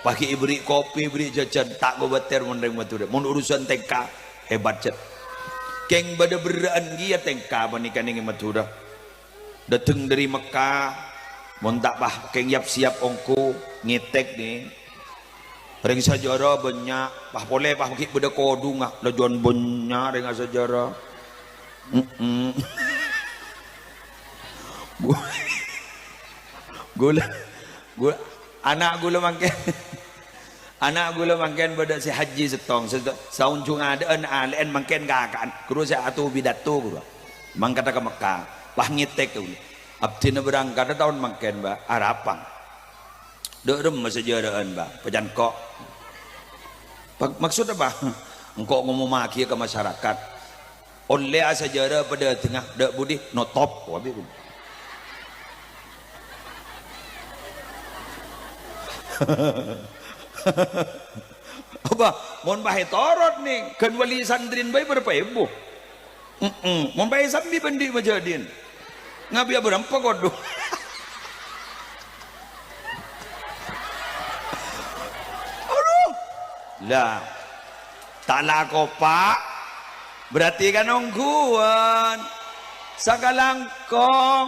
Pakai beri kopi, beri jajan, tak go beter mondeng Madura. Mun urusan TK hebat cet. Keng bada beraan dia TK panikan ing Madura. Dateng dari Mekah, mun tak bah keng siap ongko ngetek nih. Ring sejarah banyak, pah boleh pah pakai beda kodu ngah, lajuan banyak ring sejarah. Gula, anak gula mangken pada si haji setong saunjung ada alen mangken gakan kru saya atu bidato guru mangkata ke Mekah pah ngitek tu abdina berangkat tahun mangken ba arapang derem sejaraan ba pejan kok maksud apa engkau ngomong maki ke masyarakat oleh sejarah pada tengah dak budi no top wabi apa mon bahe torot nih kan wali sandrin bae berapa ibu mon bahe sambi bendi majadin ngabi berapa kodo aduh lah tak lako pak berarti kan ongguan sakalangkong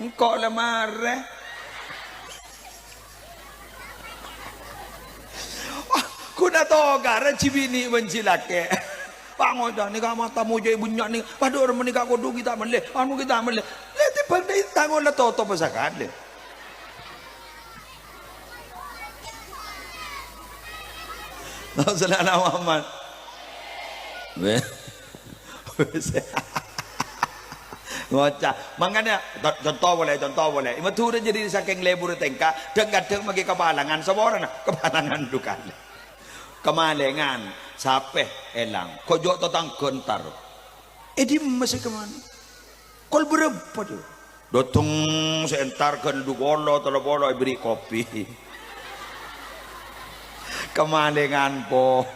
engkau lemare kuda toga cibini mencilake pangoda ni ka mata mo jay bunyak ni pador man ni ka kudu kita mele anu kita mele leti pandai tangon la toto pasakade Sallallahu Muhammad ngocah makanya contoh boleh itu jadi saking lebur tengka kadang bagi kepalangan semua kepalangan dukan kemalengan sapeh elang kojok totang gentar di masih kemana kol berapa tuh datang sebentar kan du bolo tolo bolo beri kopi kemalengan po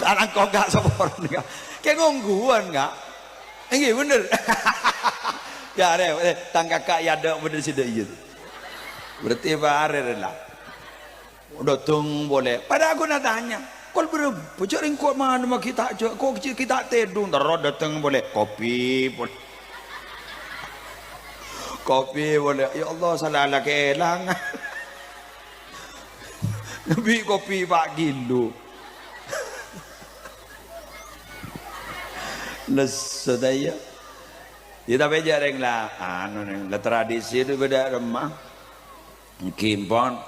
anak kok gak sepor nih kayak ngongguan gak ini bener ya re tangga kak ya ada bener sih iya berarti bare lah udah tung boleh pada aku natanya kau berapa cari kau mana mah kita kok kita tedung terus datang boleh kopi boleh ya Allah salah keelang nabi kopi pak gilu lesodaya kita bejareng lah anu la tradisi itu beda remah kimpon